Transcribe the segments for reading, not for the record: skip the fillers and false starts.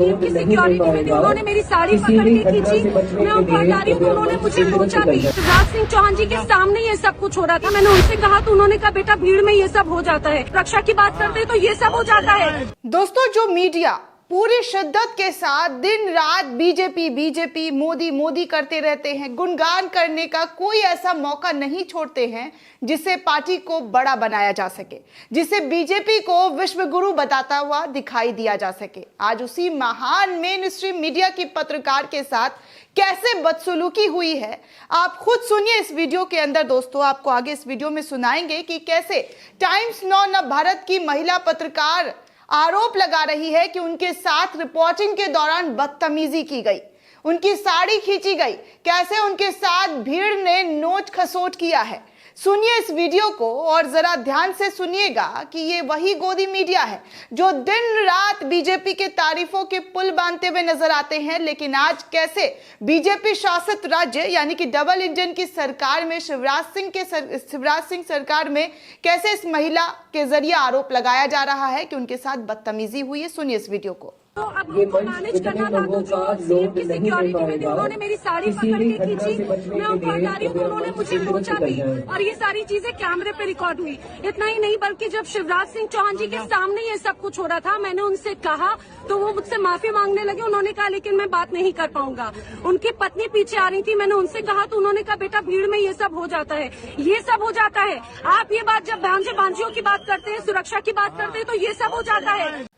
की सिक्योरिटी में थी, उन्होंने मेरी साड़ी पकड़ के खींची, मैं उनको हटा रही हूँ तो उन्होंने मुझे नोचा भी। शिवराज सिंह चौहान जी के सामने ये सब कुछ हो रहा था, मैंने उनसे कहा तो उन्होंने कहा बेटा भीड़ में ये सब हो जाता है, रक्षा की बात करते तो ये सब हो जाता है। दोस्तों, जो मीडिया पूरी शिद्दत के साथ दिन रात बीजेपी बीजेपी मोदी मोदी करते रहते हैं, गुणगान करने का कोई ऐसा मौका नहीं छोड़ते हैं जिससे पार्टी को बड़ा बनाया जा सके, जिसे बीजेपी को विश्व गुरु बताता हुआ दिखाई दिया जा सके। आज उसी महान मेन स्ट्रीम मीडिया की पत्रकार के साथ कैसे बदसलूकी हुई है, आप खुद सुनिए इस वीडियो के अंदर। दोस्तों, आपको आगे इस वीडियो में सुनाएंगे कि कैसे टाइम्स नौ नव भारत की महिला पत्रकार आरोप लगा रही है कि उनके साथ रिपोर्टिंग के दौरान बदतमीजी की गई, उनकी साड़ी खींची गई, कैसे उनके साथ भीड़ ने नोच खसोट किया है। सुनिए इस वीडियो को और जरा ध्यान से सुनिएगा कि ये वही गोदी मीडिया है जो दिन रात बीजेपी के तारीफों के पुल बांधते हुए नजर आते हैं, लेकिन आज कैसे बीजेपी शासित राज्य यानी कि डबल इंजन की सरकार में शिवराज सिंह सरकार में कैसे इस महिला के जरिए आरोप लगाया जा रहा है कि उनके साथ बदतमीजी हुई है। सुनिए इस वीडियो को। तो अब उनको मैनेज करना था, तो जो सीएम की सिक्योरिटी में थी, उन्होंने मेरी साड़ी पकड़ के खींची, मैं उनको हटा रही हूँ तो उन्होंने मुझे नोचा भी, और ये सारी चीजें कैमरे पे रिकॉर्ड हुई। इतना ही नहीं बल्कि जब शिवराज सिंह चौहान जी के सामने ये सब कुछ हो रहा था, मैंने उनसे कहा तो वो मुझसे माफी मांगने लगे। उन्होंने कहा लेकिन मैं बात नहीं कर पाऊंगा। उनकी पत्नी पीछे आ रही थी, मैंने उनसे कहा तो उन्होंने कहा बेटा भीड़ में ये सब हो जाता है, ये सब हो जाता है। आप ये बात जब भांजे भांजियों की बात करते हैं, सुरक्षा की बात करते हैं तो ये सब हो जाता है।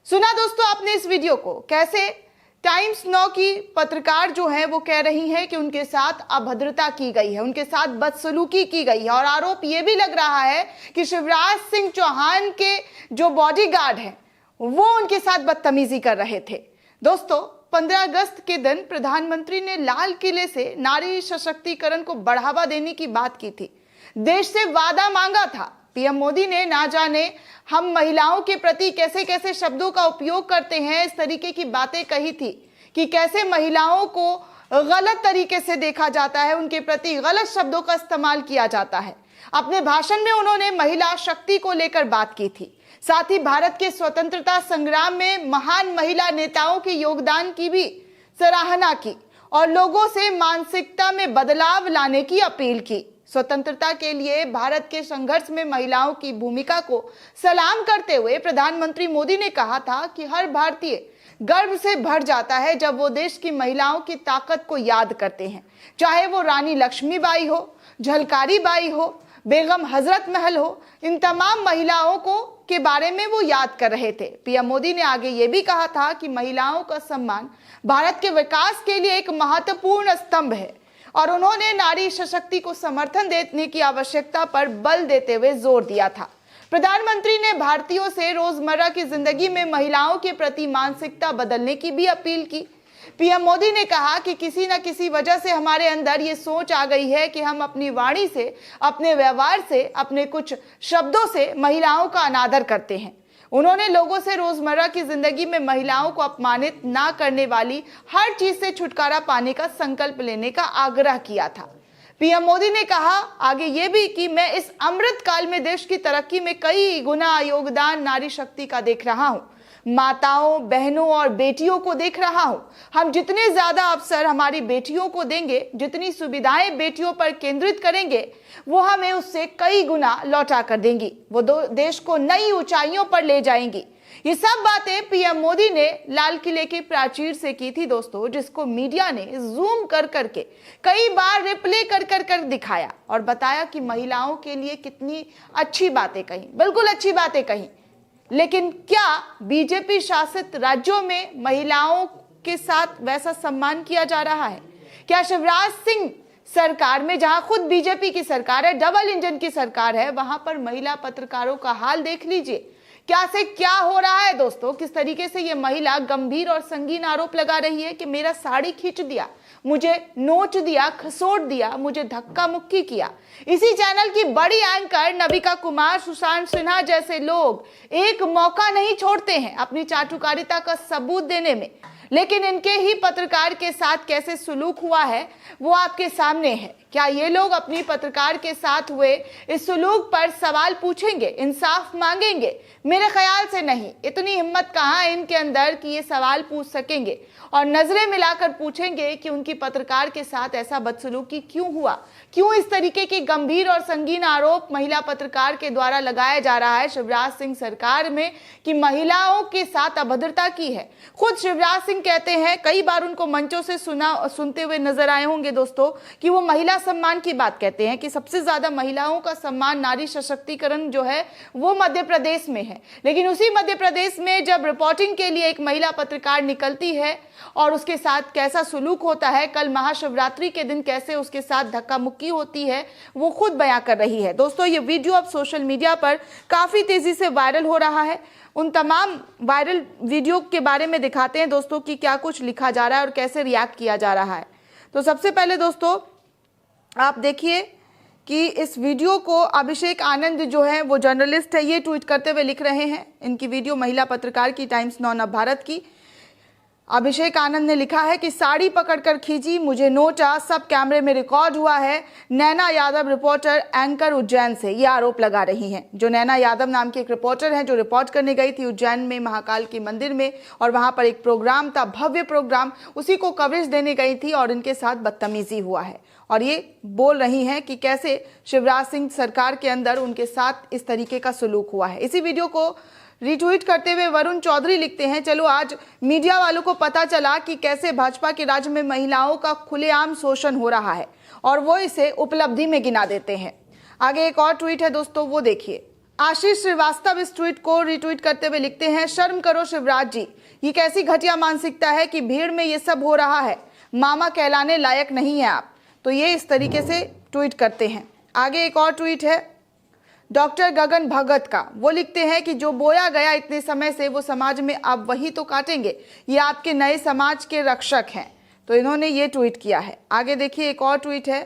सुना दोस्तों आपने इस वीडियो को, कैसे टाइम्स नौ की पत्रकार जो है वो कह रही है कि उनके साथ अभद्रता की गई है, उनके साथ बदसलूकी की गई है, और आरोप ये भी लग रहा है कि शिवराज सिंह चौहान के जो बॉडीगार्ड हैं वो उनके साथ बदतमीजी कर रहे थे। दोस्तों, 15 अगस्त के दिन प्रधानमंत्री ने लाल किले से नारी सशक्तिकरण को बढ़ावा देने की बात की थी, देश से वादा मांगा था। पीएम मोदी ने ना जाने हम महिलाओं के प्रति कैसे कैसे शब्दों का उपयोग करते हैं, इस तरीके की बातें कही थी कि कैसे महिलाओं को गलत तरीके से देखा जाता है, उनके प्रति गलत शब्दों का इस्तेमाल किया जाता है। अपने भाषण में उन्होंने महिला शक्ति को लेकर बात की थी, साथ ही भारत के स्वतंत्रता संग्राम में महान महिला नेताओं के योगदान की भी सराहना की और लोगों से मानसिकता में बदलाव लाने की अपील की। स्वतंत्रता के लिए भारत के संघर्ष में महिलाओं की भूमिका को सलाम करते हुए प्रधानमंत्री मोदी ने कहा था कि हर भारतीय गर्व से भर जाता है जब वो देश की महिलाओं की ताकत को याद करते हैं, चाहे वो रानी लक्ष्मीबाई हो, झलकारी बाई हो, बेगम हजरत महल हो, इन तमाम महिलाओं को के बारे में वो याद कर रहे थे। पीएम मोदी ने आगे ये भी कहा था कि महिलाओं का सम्मान भारत के विकास के लिए एक महत्वपूर्ण स्तंभ है, और उन्होंने नारी सशक्ति को समर्थन देने की आवश्यकता पर बल देते हुए जोर दिया था। प्रधानमंत्री ने भारतीयों से रोजमर्रा की जिंदगी में महिलाओं के प्रति मानसिकता बदलने की भी अपील की। पीएम मोदी ने कहा कि किसी न किसी वजह से हमारे अंदर ये सोच आ गई है कि हम अपनी वाणी से, अपने व्यवहार से, अपने कुछ शब्दों से महिलाओं का अनादर करते हैं। उन्होंने लोगों से रोजमर्रा की जिंदगी में महिलाओं को अपमानित ना करने वाली हर चीज से छुटकारा पाने का संकल्प लेने का आग्रह किया था। पीएम मोदी ने कहा आगे ये भी कि मैं इस अमृत काल में देश की तरक्की में कई गुना योगदान नारी शक्ति का देख रहा हूं, माताओं, बहनों और बेटियों को देख रहा हूं। हम जितने ज्यादा अवसर हमारी बेटियों को देंगे, जितनी सुविधाएं बेटियों पर केंद्रित करेंगे, वो हमें उससे कई गुना लौटा कर देंगी, वो देश को नई ऊंचाइयों पर ले जाएंगी। ये सब बातें पीएम मोदी ने लाल किले की प्राचीर से की थी दोस्तों, जिसको मीडिया ने जूम कर करके कई बार रिप्ले कर दिखाया और बताया कि महिलाओं के लिए कितनी अच्छी बातें कही, बिल्कुल अच्छी बातें कही। लेकिन क्या बीजेपी शासित राज्यों में महिलाओं के साथ वैसा सम्मान किया जा रहा है? क्या शिवराज सिंह सरकार में, जहां खुद बीजेपी की सरकार है, डबल इंजन की सरकार है, वहां पर महिला पत्रकारों का हाल देख लीजिए, क्या से क्या हो रहा है दोस्तों। किस तरीके से ये महिला गंभीर और संगीन आरोप लगा रही है कि मेरा साड़ी खींच दिया, मुझे नोच दिया, खसोट दिया, मुझे धक्का मुक्की किया। इसी चैनल की बड़ी एंकर नविका कुमार, सुशांत सिन्हा जैसे लोग एक मौका नहीं छोड़ते हैं अपनी चाटुकारिता का सबूत देने में, लेकिन इनके ही पत्रकार के साथ कैसे सुलूक हुआ है वो आपके सामने है। क्या ये लोग अपनी पत्रकार के साथ हुए इस सुलूक पर सवाल पूछेंगे, इंसाफ मांगेंगे? मेरे ख्याल से नहीं। इतनी हिम्मत कहाँ है इनके अंदर कि ये सवाल पूछ सकेंगे और नजरें मिलाकर पूछेंगे कि उनकी पत्रकार के साथ ऐसा बदसलूकी क्यों हुआ, क्यों इस तरीके के गंभीर और संगीन आरोप महिला पत्रकार के द्वारा लगाया जा रहा है शिवराज सिंह सरकार में कि महिलाओं के साथ अभद्रता की है। खुद शिवराज सिंह कहते हैं, कई बार उनको मंचों से सुनते हुए नजर आए होंगे दोस्तों, कि वो महिला सम्मान की बात कहते हैं कि सबसे ज्यादा महिलाओं का सम्मान, नारी सशक्तिकरण जो है वो मध्य प्रदेश में है। लेकिन उसी मध्य प्रदेश में जब रिपोर्टिंग के लिए एक महिला पत्रकार निकलती है और उसके साथ कैसा सुलूक होता है, कल महाशिवरात्रि के दिन कैसे उसके साथ धक्का मुक्की होती है, वो खुद बयां कर रही है। दोस्तों ये वीडियो अब सोशल मीडिया पर काफी तेजी से वायरल हो रहा है। उन तमाम वायरल वीडियो के बारे में दिखाते हैं दोस्तों कि क्या कुछ लिखा जा रहा है और कैसे रिएक्ट किया जा रहा है। तो सबसे पहले दोस्तों आप देखिए कि इस वीडियो को अभिषेक आनंद जो है वो जर्नलिस्ट है, ये ट्वीट करते हुए लिख रहे हैं। इनकी वीडियो महिला पत्रकार की, टाइम्स नौ नव भारत की। अभिषेक आनंद ने लिखा है कि साड़ी पकड़कर खींची, मुझे नोचा, सब कैमरे में रिकॉर्ड हुआ है। नैना यादव रिपोर्टर एंकर उज्जैन से ये आरोप लगा रही हैं। जो नैना यादव नाम की एक रिपोर्टर हैं जो रिपोर्ट करने गई थी उज्जैन में महाकाल के मंदिर में, और वहां पर एक प्रोग्राम था, भव्य प्रोग्राम, उसी को कवरेज देने गई थी और इनके साथ बदतमीजी हुआ है। और ये बोल रही हैं कि कैसे शिवराज सिंह सरकार के अंदर उनके साथ इस तरीके का सलूक हुआ है। इसी वीडियो को रिट्वीट करते हुए वरुण चौधरी लिखते हैं, चलो आज मीडिया वालों को पता चला कि कैसे भाजपा के राज्य में महिलाओं का खुलेआम शोषण हो रहा है और वो इसे उपलब्धि में गिना देते हैं। आगे एक और ट्वीट है दोस्तों, वो देखिए। आशीष श्रीवास्तव इस ट्वीट को रिट्वीट करते हुए लिखते हैं, शर्म करो शिवराज जी, ये कैसी घटिया मानसिकता है कि भीड़ में ये सब हो रहा है, मामा कहलाने लायक नहीं है आप। तो ये इस तरीके से ट्वीट करते हैं। आगे एक और ट्वीट है डॉक्टर गगन भगत का, वो लिखते हैं कि जो बोया गया इतने समय से वो समाज में आप वही तो काटेंगे, ये आपके नए समाज के रक्षक हैं। तो इन्होंने ये ट्वीट किया है। आगे देखिए एक और ट्वीट है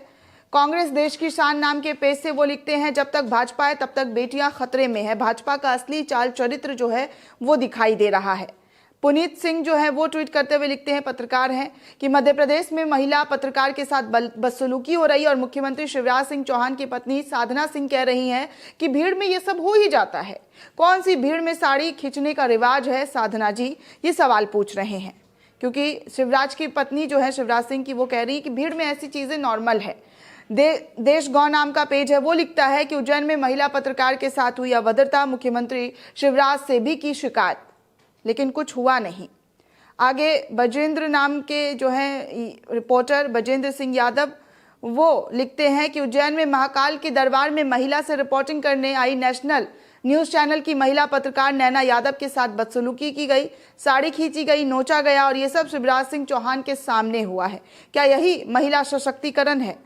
कांग्रेस देश की शान नाम के पेज से, वो लिखते हैं, जब तक भाजपा है तब तक बेटियां खतरे में है, भाजपा का असली चाल चरित्र जो है वो दिखाई दे रहा है। पुनीत सिंह जो है वो ट्वीट करते हुए लिखते हैं, पत्रकार हैं, कि मध्य प्रदेश में महिला पत्रकार के साथ बदसलूकी हो रही है और मुख्यमंत्री शिवराज सिंह चौहान की पत्नी साधना सिंह कह रही हैं कि भीड़ में ये सब हो ही जाता है। कौन सी भीड़ में साड़ी खींचने का रिवाज है साधना जी, ये सवाल पूछ रहे हैं। क्योंकि शिवराज की पत्नी जो है शिवराज सिंह की, वो कह रही है कि भीड़ में ऐसी चीजें नॉर्मल है। देश गौ नाम का पेज है, वो लिखता है कि उज्जैन में महिला पत्रकार के साथ हुई अभद्रता, मुख्यमंत्री शिवराज से भी की शिकायत, लेकिन कुछ हुआ नहीं। आगे बजेंद्र नाम के जो हैं रिपोर्टर बजेंद्र सिंह यादव, वो लिखते हैं कि उज्जैन में महाकाल के दरबार में महिला से रिपोर्टिंग करने आई नेशनल न्यूज चैनल की महिला पत्रकार नैना यादव के साथ बदसलूकी की गई, साड़ी खींची गई, नोचा गया और ये सब शिवराज सिंह चौहान के सामने हुआ है। क्या यही महिला सशक्तिकरण है?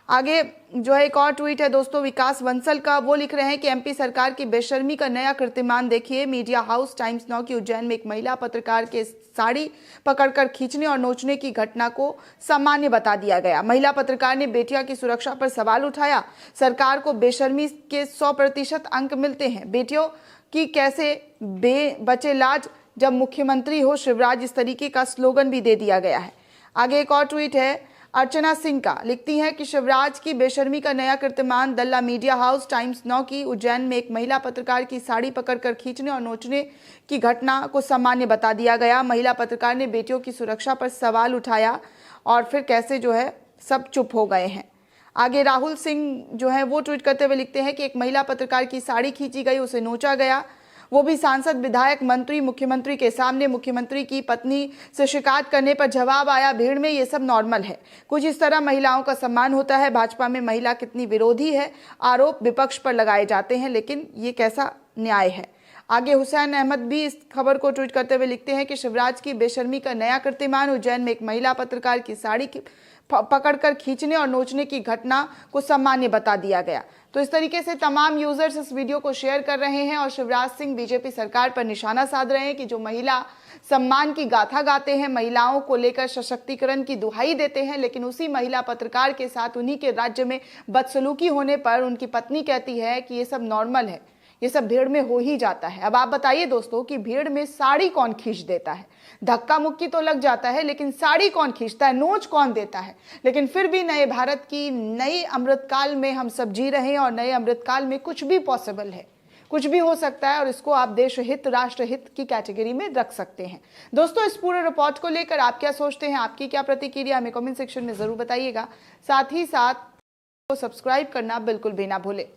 आगे जो है एक और ट्वीट है दोस्तों विकास बंसल का, वो लिख रहे हैं कि एमपी सरकार की बेशर्मी का नया कीर्तिमान देखिए। मीडिया हाउस टाइम्स नौ की उज्जैन में एक महिला पत्रकार के साड़ी पकड़कर खींचने और नोचने की घटना को सामान्य बता दिया गया। महिला पत्रकार ने बेटिया की सुरक्षा पर सवाल उठाया। सरकार को बेशर्मी के 100% अंक मिलते हैं। बेटियों की कैसे बचे लाज जब मुख्यमंत्री हो शिवराज, इस तरीके का स्लोगन भी दे दिया गया है। आगे एक और ट्वीट है अर्चना सिंह का, लिखती हैं कि शिवराज की बेशर्मी का नया कीर्तिमान, दल्ला मीडिया हाउस टाइम्स नौ की उज्जैन में एक महिला पत्रकार की साड़ी पकड़कर खींचने और नोचने की घटना को सामान्य बता दिया गया। महिला पत्रकार ने बेटियों की सुरक्षा पर सवाल उठाया और फिर कैसे जो है सब चुप हो गए हैं। आगे राहुल सिंह जो है वो ट्वीट करते हुए लिखते हैं कि एक महिला पत्रकार की साड़ी खींची गई, उसे नोचा गया, वो भी सांसद, विधायक, मंत्री, मुख्यमंत्री के सामने। मुख्यमंत्री की पत्नी से शिकायत करने पर जवाब आया, भीड़ में ये सब नॉर्मल है। कुछ इस तरह महिलाओं का सम्मान होता है। भाजपा में महिला कितनी विरोधी है, आरोप विपक्ष पर लगाए जाते हैं, लेकिन ये कैसा न्याय है। आगे हुसैन अहमद भी इस खबर को ट्वीट करते हुए लिखते हैं कि शिवराज की बेशर्मी का नया कीर्तिमान, उज्जैन में एक महिला पत्रकार की साड़ी पकड़कर खींचने और नोचने की घटना को सामान्य बता दिया गया। तो इस तरीके से तमाम यूजर्स इस वीडियो को शेयर कर रहे हैं और शिवराज सिंह बीजेपी सरकार पर निशाना साध रहे हैं कि जो महिला सम्मान की गाथा गाते हैं, महिलाओं को लेकर सशक्तिकरण की दुहाई देते हैं, लेकिन उसी महिला पत्रकार के साथ उन्हीं के राज्य में बदसलूकी होने पर उनकी पत्नी कहती है कि ये सब नॉर्मल है। ये सब भीड़ में हो ही जाता है। अब आप बताइए दोस्तों कि भीड़ में साड़ी कौन खींच देता है? धक्का मुक्की तो लग जाता है, लेकिन साड़ी कौन खींचता है? नोच कौन देता है? लेकिन फिर भी नए भारत की नई अमृतकाल में हम सब जी रहे हैं और नए अमृतकाल में कुछ भी पॉसिबल है, कुछ भी हो सकता है और इसको आप देश हित, राष्ट्र हित की कैटेगरी में रख सकते हैं। दोस्तों, इस पूरे रिपोर्ट को लेकर आप क्या सोचते हैं, आपकी क्या प्रतिक्रिया, हमें कमेंट सेक्शन में जरूर बताइएगा। साथ ही साथ सब्सक्राइब करना बिल्कुल भी ना भूलें।